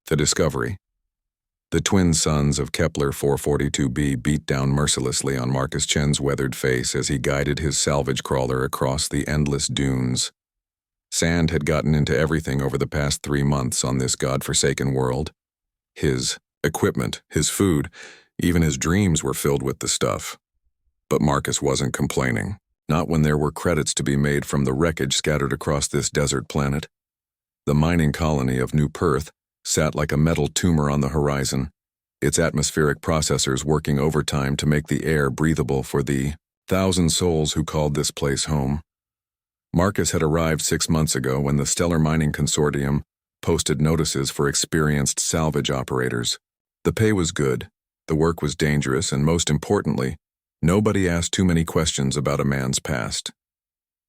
The Discovery. The twin suns of Kepler 442b beat down mercilessly on Marcus Chen's weathered face as he guided his salvage crawler across the endless dunes. Sand had gotten into everything over the past 3 months on this godforsaken world. His equipment, his food, even his dreams were filled with the stuff. But Marcus wasn't complaining, not when there were credits to be made from the wreckage scattered across this desert planet. The mining colony of New Perth sat like a metal tumor on the horizon, its atmospheric processors working overtime to make the air breathable for the 1,000 souls who called this place home. Marcus had arrived 6 months ago when the Stellar Mining Consortium posted notices for experienced salvage operators. The pay was good, the work was dangerous, and most importantly, nobody asked too many questions about a man's past.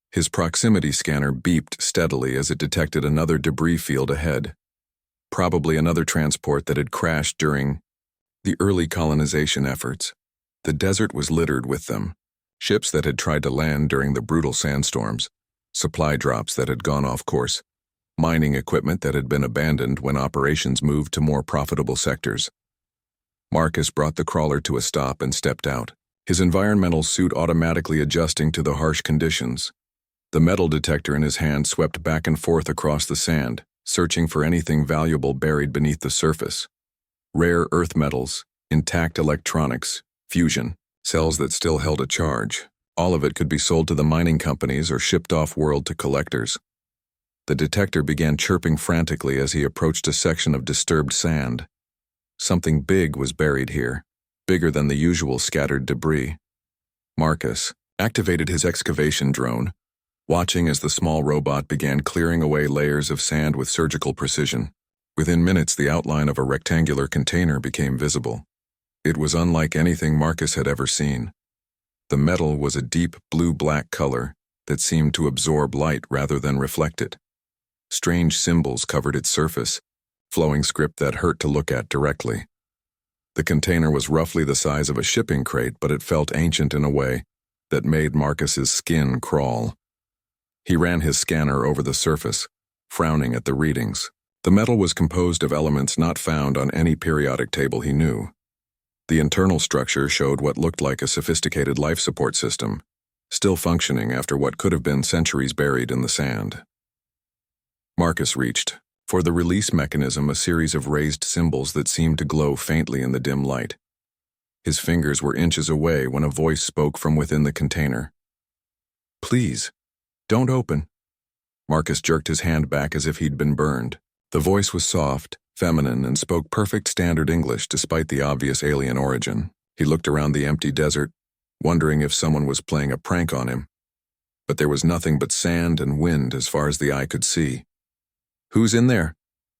His proximity scanner beeped steadily as it detected another debris field ahead. Probably another transport that had crashed during the early colonization efforts. The desert was littered with them. Ships that had tried to land during the brutal sandstorms, supply drops that had gone off course, mining equipment that had been abandoned when operations moved to more profitable sectors. Marcus brought the crawler to a stop and stepped out, his environmental suit automatically adjusting to the harsh conditions. The metal detector in his hand swept back and forth across the sand, searching for anything valuable buried beneath the surface. Rare earth metals, intact electronics, fusion, cells that still held a charge. All of it could be sold to the mining companies or shipped off-world to collectors. The detector began chirping frantically as he approached a section of disturbed sand. Something big was buried here, bigger than the usual scattered debris. Marcus activated his excavation drone, watching as the small robot began clearing away layers of sand with surgical precision. Within minutes, the outline of a rectangular container became visible. It was unlike anything Marcus had ever seen. The metal was a deep blue-black color that seemed to absorb light rather than reflect it. Strange symbols covered its surface, flowing script that hurt to look at directly. The container was roughly the size of a shipping crate, but it felt ancient in a way that made Marcus's skin crawl. He ran his scanner over the surface, frowning at the readings. The metal was composed of elements not found on any periodic table he knew. The internal structure showed what looked like a sophisticated life support system, still functioning after what could have been centuries buried in the sand. Marcus reached for the release mechanism, a series of raised symbols that seemed to glow faintly in the dim light. His fingers were inches away when a voice spoke from within the container. "Please, don't open." Marcus jerked his hand back as if he'd been burned. The voice was soft, feminine, and spoke perfect standard English despite the obvious alien origin. He looked around the empty desert, wondering if someone was playing a prank on him. But there was nothing but sand and wind as far as the eye could see. "Who's in there?"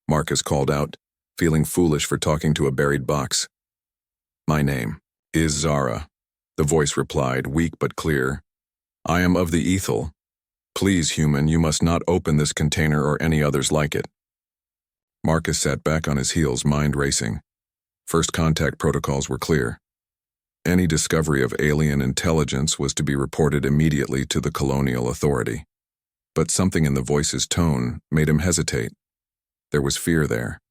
Marcus called out, feeling foolish for talking to a buried box. "My name is Zara," the voice replied, weak but clear. "I am of the Ethel. Please, human, you must not open this container or any others like it." Marcus sat back on his heels, mind racing. First contact protocols were clear. Any discovery of alien intelligence was to be reported immediately to the colonial authority. But something in the voice's tone made him hesitate. There was fear there.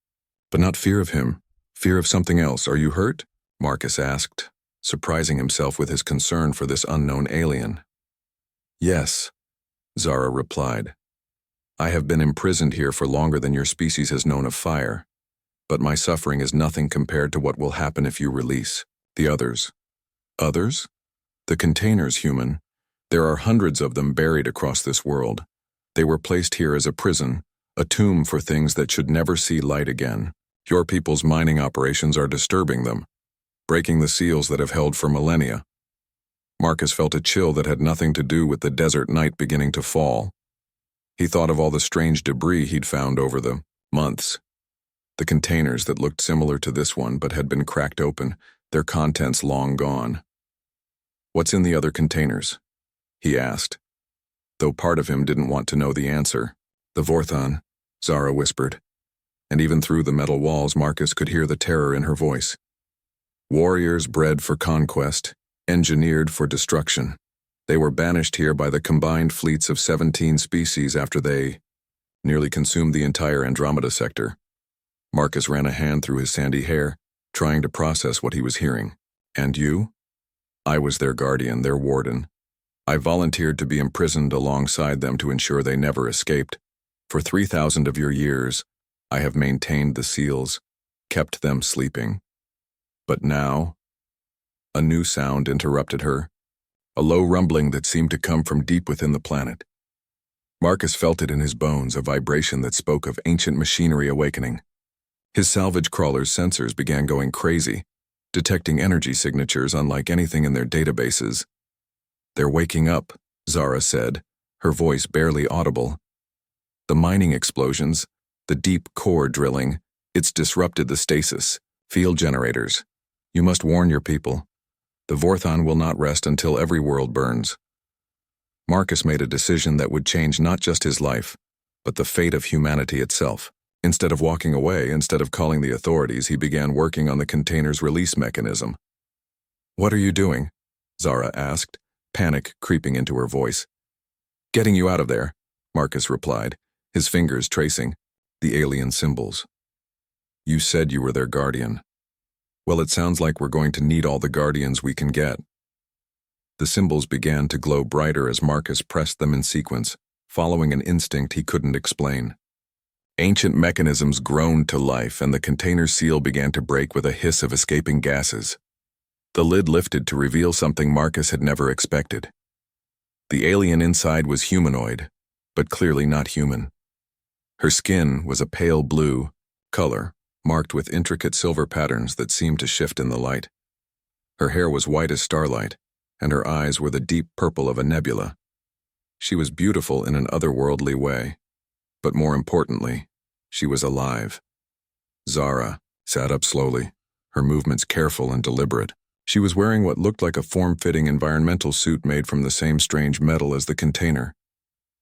But not fear of him, fear of something else. "Are you hurt?" Marcus asked, surprising himself with his concern for this unknown alien. "Yes," Zara replied. "I have been imprisoned here for longer than your species has known of fire. But my suffering is nothing compared to what will happen if you release the others." "Others?" "The containers, human. There are hundreds of them buried across this world. They were placed here as a prison, a tomb for things that should never see light again. Your people's mining operations are disturbing them, breaking the seals that have held for millennia." Marcus felt a chill that had nothing to do with the desert night beginning to fall. He thought of all the strange debris he'd found over the months. The containers that looked similar to this one but had been cracked open, their contents long gone. "What's in the other containers?" he asked, though part of him didn't want to know the answer. "The Vorthon," Zara whispered, and even through the metal walls Marcus could hear the terror in her voice. "Warriors bred for conquest, engineered for destruction. They were banished here by the combined fleets of 17 species after they nearly consumed the entire Andromeda sector. Marcus ran a hand through his sandy hair, trying to process what he was hearing. And you? I was their guardian, their warden. I volunteered to be imprisoned alongside them to ensure they never escaped. For 3,000 of your years, I have maintained the seals, kept them sleeping. But now, a new sound interrupted her, a low rumbling that seemed to come from deep within the planet. Marcus felt it in his bones, a vibration that spoke of ancient machinery awakening. His salvage crawler's sensors began going crazy, detecting energy signatures unlike anything in their databases. They're waking up, Zara said, her voice barely audible. The mining explosions, the deep core drilling, it's disrupted the stasis, field generators. You must warn your people. The Vorthon will not rest until every world burns. Marcus made a decision that would change not just his life, but the fate of humanity itself. Instead of walking away, instead of calling the authorities, he began working on the container's release mechanism. What are you doing? Zara asked, panic creeping into her voice. Getting you out of there, Marcus replied, his fingers tracing the alien symbols. You said you were their guardian. Well, it sounds like we're going to need all the guardians we can get. The symbols began to glow brighter as Marcus pressed them in sequence, following an instinct he couldn't explain. Ancient mechanisms groaned to life, and the container's seal began to break with a hiss of escaping gases. The lid lifted to reveal something Marcus had never expected. The alien inside was humanoid, but clearly not human. Her skin was a pale blue color, marked with intricate silver patterns that seemed to shift in the light. Her hair was white as starlight, and her eyes were the deep purple of a nebula. She was beautiful in an otherworldly way, but more importantly, she was alive. Zara sat up slowly, her movements careful and deliberate. She was wearing what looked like a form-fitting environmental suit made from the same strange metal as the container.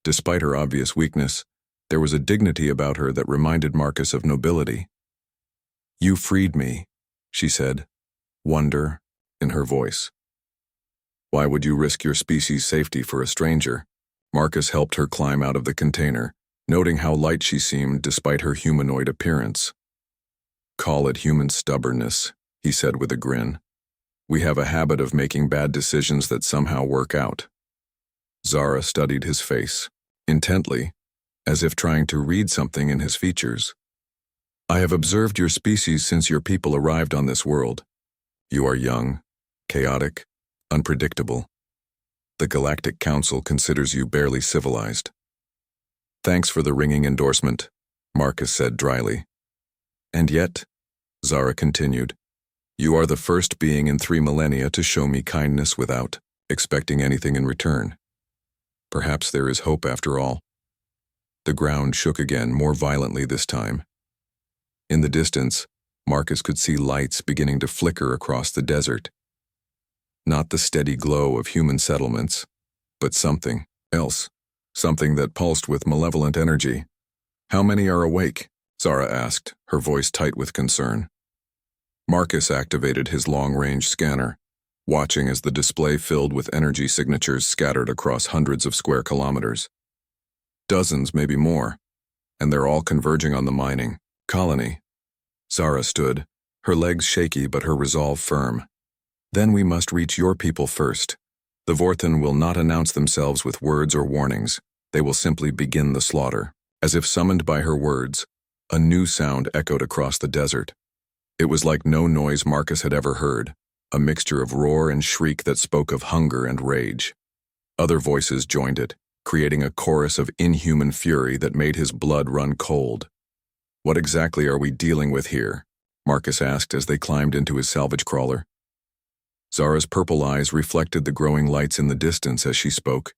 Despite her obvious weakness, there was a dignity about her that reminded Marcus of nobility. You freed me, she said, wonder in her voice. Why would you risk your species' safety for a stranger? Marcus helped her climb out of the container, noting how light she seemed despite her humanoid appearance. Call it human stubbornness, he said with a grin. We have a habit of making bad decisions that somehow work out. Zara studied his face, intently, as if trying to read something in his features. I have observed your species since your people arrived on this world. You are young, chaotic, unpredictable. The Galactic Council considers you barely civilized. Thanks for the ringing endorsement, Marcus said dryly. And yet, Zara continued, you are the first being in 3 millennia to show me kindness without expecting anything in return. Perhaps there is hope after all. The ground shook again, more violently this time. In the distance, Marcus could see lights beginning to flicker across the desert. Not the steady glow of human settlements, but something else, something that pulsed with malevolent energy. How many are awake? Zara asked, her voice tight with concern. Marcus activated his long-range scanner, watching as the display filled with energy signatures scattered across hundreds of square kilometers. Dozens, maybe more, and they're all converging on the mining colony. Zara stood, her legs shaky but her resolve firm. Then we must reach your people first. The Vorthon will not announce themselves with words or warnings. They will simply begin the slaughter. As if summoned by her words, a new sound echoed across the desert. It was like no noise Marcus had ever heard, a mixture of roar and shriek that spoke of hunger and rage. Other voices joined it, creating a chorus of inhuman fury that made his blood run cold. What exactly are we dealing with here? Marcus asked as they climbed into his salvage crawler. Zara's purple eyes reflected the growing lights in the distance as she spoke.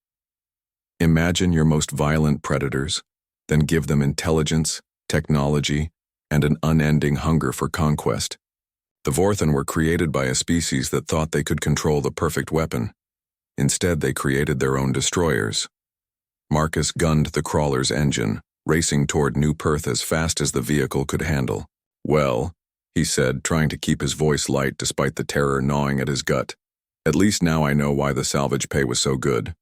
Imagine your most violent predators, then give them intelligence, technology, and an unending hunger for conquest. The Vorthon were created by a species that thought they could control the perfect weapon. Instead, they created their own destroyers. Marcus gunned the crawler's engine, racing toward New Perth as fast as the vehicle could handle. Well, he said, trying to keep his voice light despite the terror gnawing at his gut. At least now I know why the salvage pay was so good.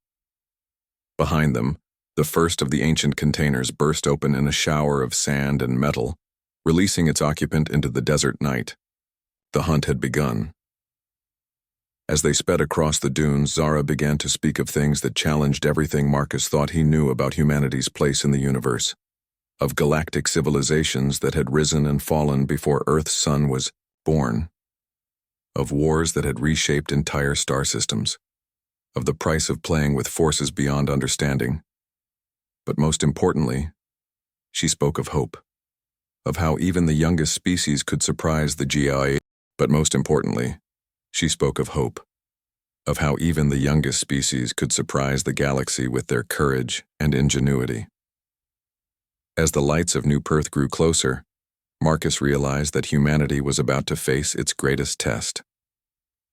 Behind them, the first of the ancient containers burst open in a shower of sand and metal. releasing its occupant into the desert night. The hunt had begun. As they sped across the dunes, Zara began to speak of things that challenged everything Marcus thought he knew about humanity's place in the universe, of galactic civilizations that had risen and fallen before Earth's sun was born, of wars that had reshaped entire star systems, of the price of playing with forces beyond understanding. But most importantly, she spoke of hope, of how even the youngest species could surprise the GIA. But most importantly, she spoke of hope, of how even the youngest species could surprise the galaxy with their courage and ingenuity. As the lights of New Perth grew closer, Marcus realized that humanity was about to face its greatest test.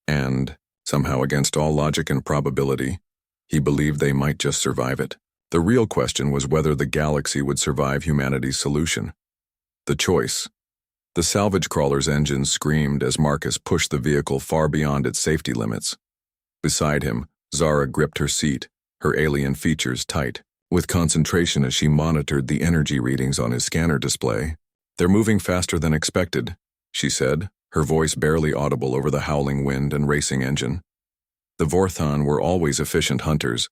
And, somehow against all logic and probability, he believed they might just survive it. The real question was whether the galaxy would survive humanity's solution. The choice. The salvage crawler's engine screamed as Marcus pushed the vehicle far beyond its safety limits. Beside him, Zara gripped her seat, her alien features tight, with concentration as she monitored the energy readings on his scanner display. "They're moving faster than expected," she said, her voice barely audible over the howling wind and racing engine. The Vorthon were always efficient hunters,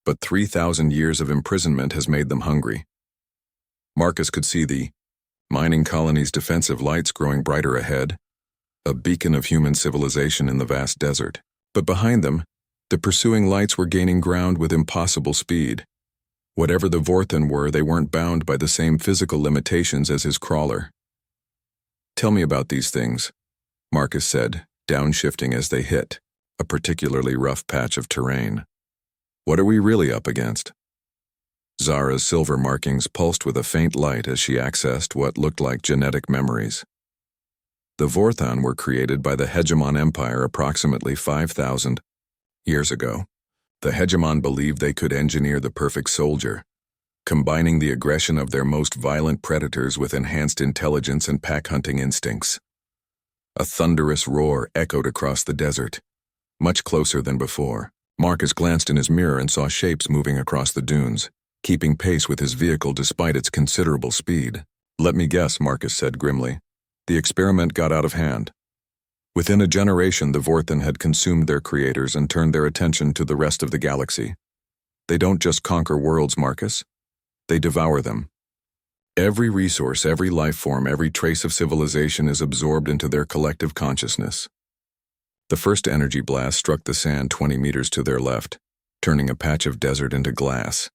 but 3,000 years of imprisonment has made them hungry. Marcus could see the mining colony's defensive lights growing brighter ahead, a beacon of human civilization in the vast desert. But behind them, the pursuing lights were gaining ground with impossible speed. Whatever the Vorthon were, they weren't bound by the same physical limitations as his crawler. "Tell me about these things," Marcus said, downshifting as they hit a particularly rough patch of terrain. "What are we really up against?" Zara's silver markings pulsed with a faint light as she accessed what looked like genetic memories. The Vorthon were created by the Hegemon Empire approximately 5,000 years ago. The Hegemon believed they could engineer the perfect soldier, combining the aggression of their most violent predators with enhanced intelligence and pack-hunting instincts. A thunderous roar echoed across the desert, much closer than before. Marcus glanced in his mirror and saw shapes moving across the dunes, keeping pace with his vehicle despite its considerable speed. "Let me guess," Marcus said grimly. "The experiment got out of hand." Within a generation, the Vorthon had consumed their creators and turned their attention to the rest of the galaxy. They don't just conquer worlds, Marcus. They devour them. Every resource, every life form, every trace of civilization is absorbed into their collective consciousness. The first energy blast struck the sand 20 meters to their left, turning a patch of desert into glass.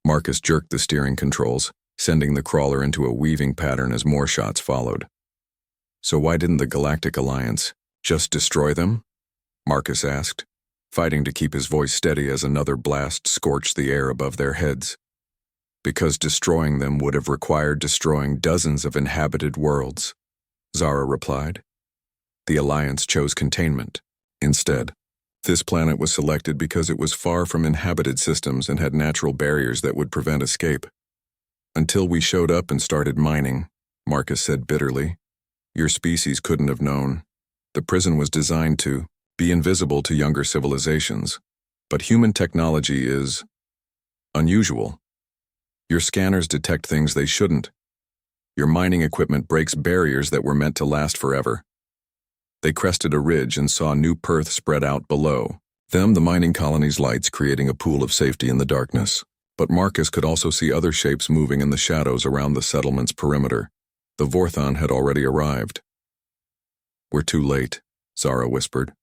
Marcus jerked the steering controls, sending the crawler into a weaving pattern as more shots followed. "So why didn't the Galactic Alliance just destroy them?" Marcus asked, fighting to keep his voice steady as another blast scorched the air above their heads. "Because destroying them would have required destroying dozens of inhabited worlds," Zara replied. "The Alliance chose containment instead. This planet was selected because it was far from inhabited systems and had natural barriers that would prevent escape. Until we showed up and started mining," Marcus said bitterly. "Your species couldn't have known. The prison was designed to be invisible to younger civilizations. But human technology is unusual. Your scanners detect things they shouldn't. Your mining equipment breaks barriers that were meant to last forever." They crested a ridge and saw New Perth spread out below them, the mining colony's lights creating a pool of safety in the darkness. But Marcus could also see other shapes moving in the shadows around the settlement's perimeter. The Vorthon had already arrived. "We're too late," Zara whispered.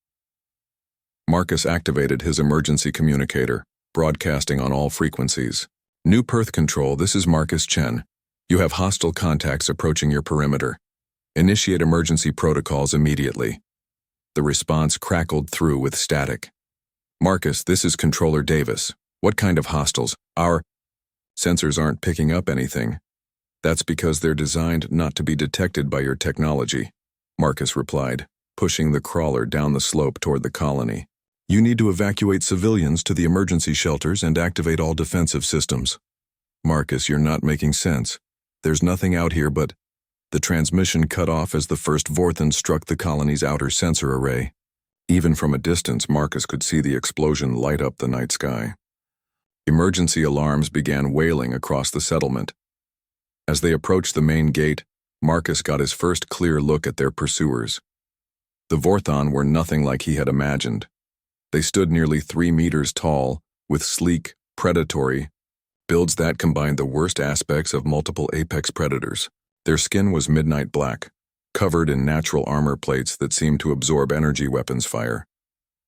Marcus activated his emergency communicator, broadcasting on all frequencies. "New Perth Control, this is Marcus Chen. You have hostile contacts approaching your perimeter. Initiate emergency protocols immediately." The response crackled through with static. "Marcus, this is Controller Davis. What kind of hostiles? Our sensors aren't picking up anything." "That's because they're designed not to be detected by your technology," Marcus replied, pushing the crawler down the slope toward the colony. "You need to evacuate civilians to the emergency shelters and activate all defensive systems." "Marcus, you're not making sense. There's nothing out here but—" The transmission cut off as the first Vorthon struck the colony's outer sensor array. Even from a distance, Marcus could see the explosion light up the night sky. Emergency alarms began wailing across the settlement. As they approached the main gate, Marcus got his first clear look at their pursuers. The Vorthon were nothing like he had imagined. They stood nearly 3 meters tall, with sleek, predatory builds that combined the worst aspects of multiple apex predators. Their skin was midnight black, covered in natural armor plates that seemed to absorb energy weapons fire.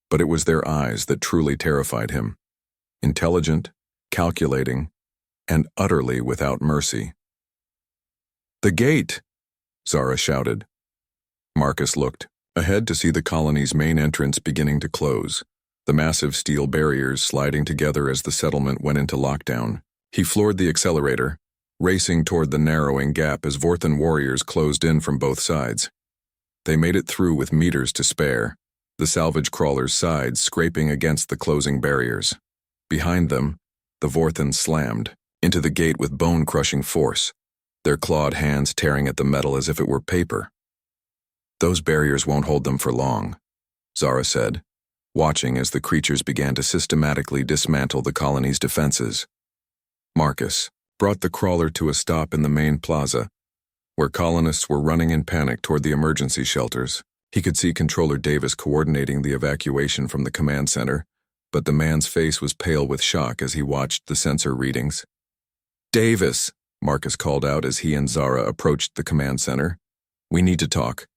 But it was their eyes that truly terrified him. Intelligent, calculating, and utterly without mercy. "The gate!" Zara shouted. Marcus looked ahead to see the colony's main entrance beginning to close, the massive steel barriers sliding together as the settlement went into lockdown. He floored the accelerator, racing toward the narrowing gap as Vorthon warriors closed in from both sides. They made it through with meters to spare, the salvage crawler's sides scraping against the closing barriers. Behind them, the Vorthon slammed into the gate with bone-crushing force, their clawed hands tearing at the metal as if it were paper. "Those barriers won't hold them for long," Zara said, watching as the creatures began to systematically dismantle the colony's defenses. Marcus brought the crawler to a stop in the main plaza, where colonists were running in panic toward the emergency shelters. He could see Controller Davis coordinating the evacuation from the command center, but the man's face was pale with shock as he watched the sensor readings. "Davis," Marcus called out as he and Zara approached the command center. "We need to talk."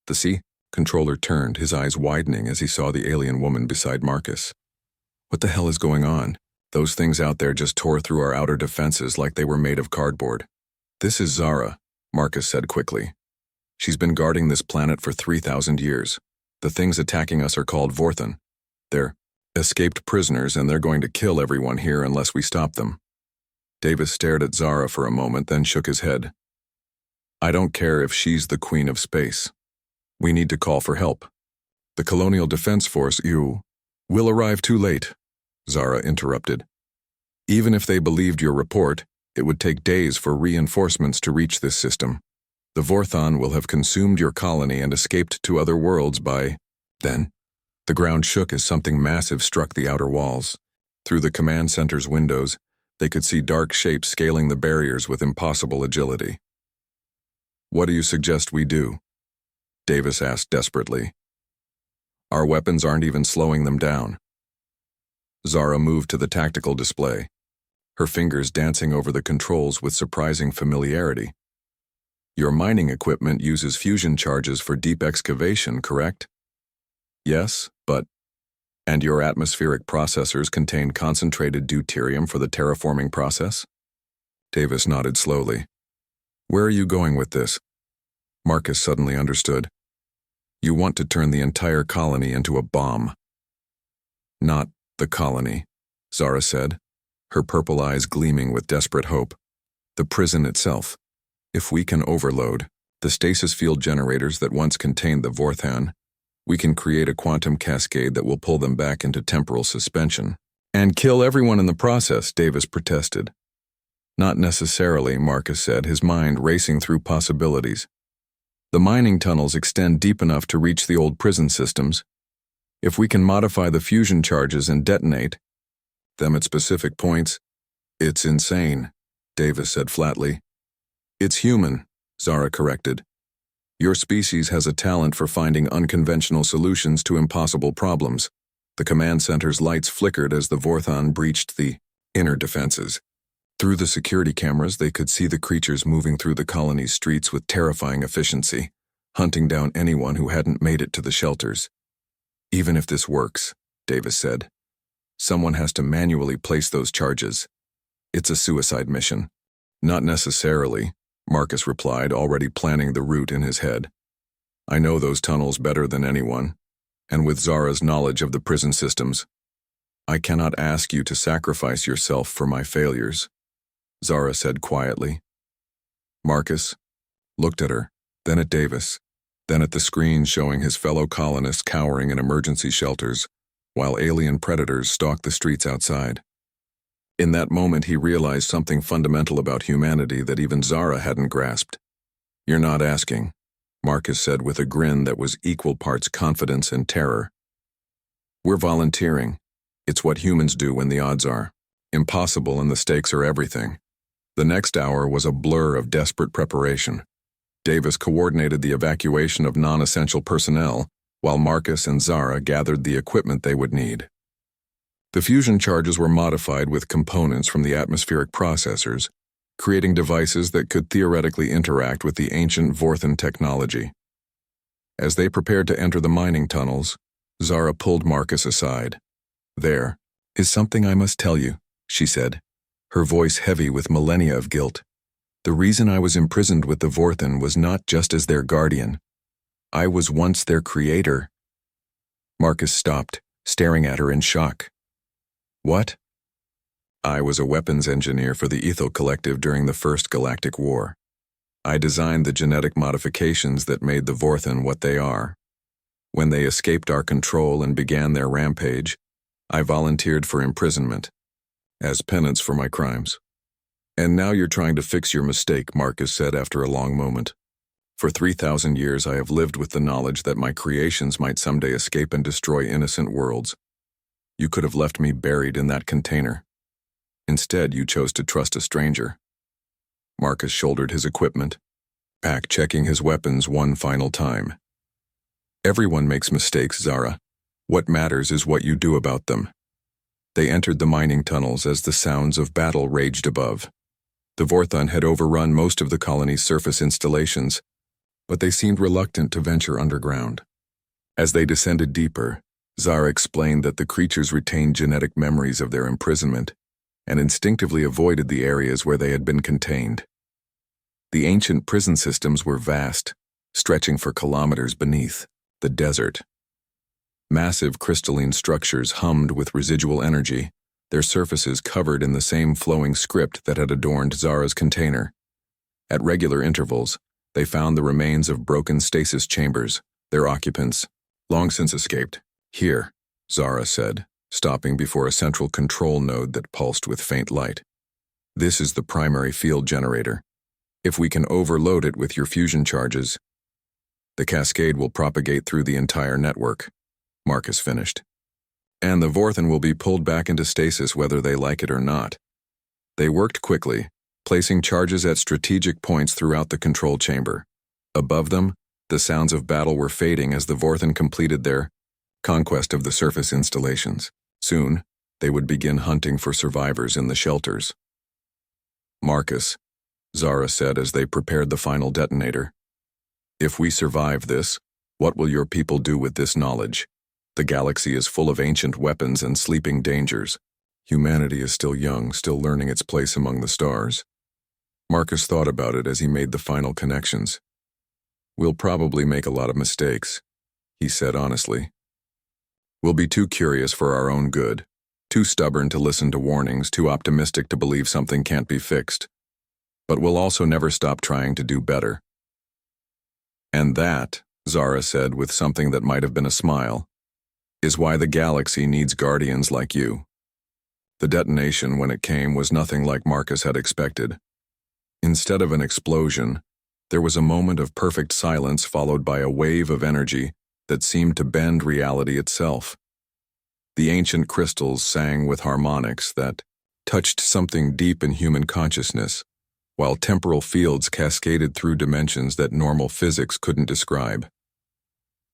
The Controller turned, his eyes widening as he saw the alien woman beside Marcus. "What the hell is going on? Those things out there just tore through our outer defenses like they were made of cardboard." "This is Zara," Marcus said quickly. "She's been guarding this planet for 3,000 years. The things attacking us are called Vorthon. They're escaped prisoners and they're going to kill everyone here unless we stop them." Davis stared at Zara for a moment, then shook his head. "I don't care if she's the Queen of Space. We need to call for help. The Colonial Defense Force, will arrive too late," Zara interrupted. "Even if they believed your report, it would take days for reinforcements to reach this system. The Vorthon will have consumed your colony and escaped to other worlds by then." The ground shook as something massive struck the outer walls. Through the command center's windows, they could see dark shapes scaling the barriers with impossible agility. "What do you suggest we do?" Davis asked desperately. "Our weapons aren't even slowing them down." Zara moved to the tactical display, her fingers dancing over the controls with surprising familiarity. "Your mining equipment uses fusion charges for deep excavation, correct?" "Yes, but..." "And your atmospheric processors contain concentrated deuterium for the terraforming process?" Davis nodded slowly. "Where are you going with this?" Marcus suddenly understood. "You want to turn the entire colony into a bomb." "Not the colony," Zara said, her purple eyes gleaming with desperate hope. "The prison itself. If we can overload the stasis field generators that once contained the Vorthon, we can create a quantum cascade that will pull them back into temporal suspension. And kill everyone in the process," Davis protested. "Not necessarily," Marcus said, his mind racing through possibilities. "The mining tunnels extend deep enough to reach the old prison systems. If we can modify the fusion charges and detonate them at specific points..." "It's insane," Davis said flatly. "It's human," Zara corrected. "Your species has a talent for finding unconventional solutions to impossible problems." The command center's lights flickered as the Vorthon breached the inner defenses. Through the security cameras, they could see the creatures moving through the colony's streets with terrifying efficiency, hunting down anyone who hadn't made it to the shelters. "Even if this works," Davis said, "someone has to manually place those charges. It's a suicide mission." "Not necessarily," Marcus replied, already planning the route in his head. "I know those tunnels better than anyone, and with Zara's knowledge of the prison systems, I cannot ask you to sacrifice yourself for my failures," Zara said quietly. Marcus looked at her, then at Davis, then at the screen showing his fellow colonists cowering in emergency shelters, while alien predators stalked the streets outside. In that moment, he realized something fundamental about humanity that even Zara hadn't grasped. "You're not asking," Marcus said with a grin that was equal parts confidence and terror. "We're volunteering. It's what humans do when the odds are impossible and the stakes are everything." The next hour was a blur of desperate preparation. Davis coordinated the evacuation of non-essential personnel, while Marcus and Zara gathered the equipment they would need. The fusion charges were modified with components from the atmospheric processors, creating devices that could theoretically interact with the ancient Vorthan technology. As they prepared to enter the mining tunnels, Zara pulled Marcus aside. "There is something I must tell you," she said, her voice heavy with millennia of guilt. "The reason I was imprisoned with the Vorthan was not just as their guardian. I was once their creator." Marcus stopped, staring at her in shock. "What?" "I was a weapons engineer for the Ethel Collective during the First Galactic War. I designed the genetic modifications that made the Vorthan what they are. When they escaped our control and began their rampage, I volunteered for imprisonment, as penance for my crimes." "And now you're trying to fix your mistake," Marcus said after a long moment. "For 3,000 years I have lived with the knowledge that my creations might someday escape and destroy innocent worlds. You could have left me buried in that container. Instead, you chose to trust a stranger." Marcus shouldered his equipment, checking his weapons one final time. "Everyone makes mistakes, Zara. What matters is what you do about them." They entered the mining tunnels as the sounds of battle raged above. The Vorthan had overrun most of the colony's surface installations, but they seemed reluctant to venture underground. As they descended deeper, Zara explained that the creatures retained genetic memories of their imprisonment and instinctively avoided the areas where they had been contained. The ancient prison systems were vast, stretching for kilometers beneath the desert. Massive crystalline structures hummed with residual energy, their surfaces covered in the same flowing script that had adorned Zara's container. At regular intervals, they found the remains of broken stasis chambers, their occupants, long since escaped. "Here," Zara said, stopping before a central control node that pulsed with faint light. "This is the primary field generator. If we can overload it with your fusion charges, the cascade will propagate through the entire network," Marcus finished. "And the Vorthan will be pulled back into stasis whether they like it or not." They worked quickly, placing charges at strategic points throughout the control chamber. Above them, the sounds of battle were fading as the Vorthan completed their conquest of the surface installations. Soon, they would begin hunting for survivors in the shelters. "Marcus," Zara said as they prepared the final detonator, "if we survive this, what will your people do with this knowledge? The galaxy is full of ancient weapons and sleeping dangers. Humanity is still young, still learning its place among the stars." Marcus thought about it as he made the final connections. "We'll probably make a lot of mistakes," he said honestly. "We'll be too curious for our own good, too stubborn to listen to warnings, too optimistic to believe something can't be fixed. But we'll also never stop trying to do better." "And that," Zara said with something that might have been a smile, "is why the galaxy needs guardians like you." The detonation, when it came, was nothing like Marcus had expected. Instead of an explosion, there was a moment of perfect silence followed by a wave of energy that seemed to bend reality itself. The ancient crystals sang with harmonics that touched something deep in human consciousness, while temporal fields cascaded through dimensions that normal physics couldn't describe.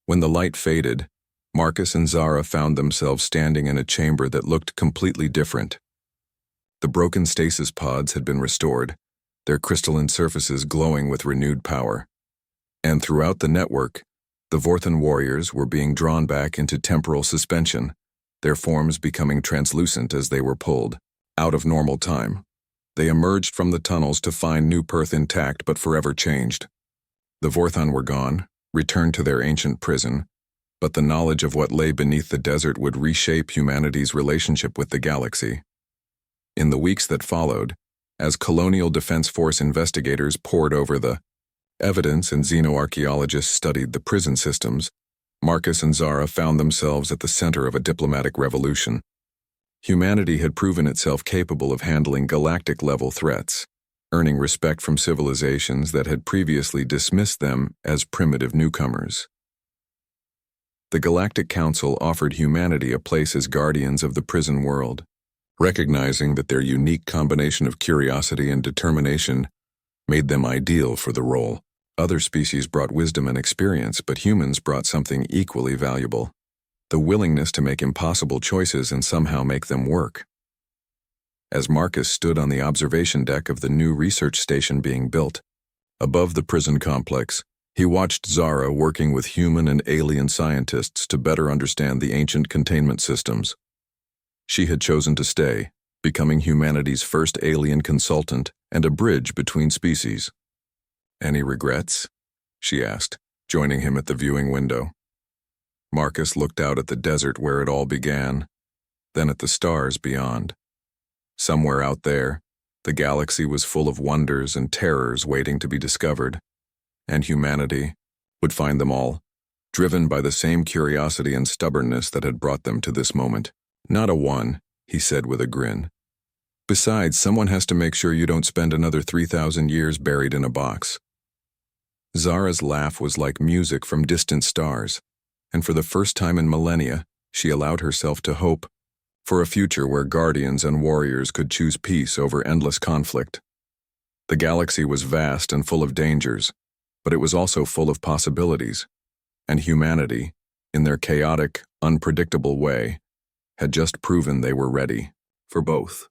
When the light faded, Marcus and Zara found themselves standing in a chamber that looked completely different. The broken stasis pods had been restored, their crystalline surfaces glowing with renewed power. And throughout the network, the Vorthan warriors were being drawn back into temporal suspension, their forms becoming translucent as they were pulled out of normal time. They emerged from the tunnels to find New Perth intact but forever changed. The Vorthan were gone, returned to their ancient prison, but the knowledge of what lay beneath the desert would reshape humanity's relationship with the galaxy. In the weeks that followed, as Colonial Defense Force investigators pored over the evidence and xenoarchaeologists studied the prison systems, Marcus and Zara found themselves at the center of a diplomatic revolution. Humanity had proven itself capable of handling galactic-level threats, earning respect from civilizations that had previously dismissed them as primitive newcomers. The Galactic Council offered humanity a place as guardians of the prison world, recognizing that their unique combination of curiosity and determination made them ideal for the role Other species brought wisdom and experience, but humans brought something equally valuable: the willingness to make impossible choices and somehow make them work. As Marcus stood on the observation deck of the new research station being built, above the prison complex, he watched Zara working with human and alien scientists to better understand the ancient containment systems. She had chosen to stay, becoming humanity's first alien consultant and a bridge between species. "Any regrets?" she asked, joining him at the viewing window. Marcus looked out at the desert where it all began, then at the stars beyond. Somewhere out there, the galaxy was full of wonders and terrors waiting to be discovered, and humanity would find them all, driven by the same curiosity and stubbornness that had brought them to this moment. "Not a one," he said with a grin. "Besides, someone has to make sure you don't spend another 3,000 years buried in a box." Zara's laugh was like music from distant stars, and for the first time in millennia, she allowed herself to hope for a future where guardians and warriors could choose peace over endless conflict. The galaxy was vast and full of dangers, but it was also full of possibilities, and humanity, in their chaotic, unpredictable way, had just proven they were ready for both.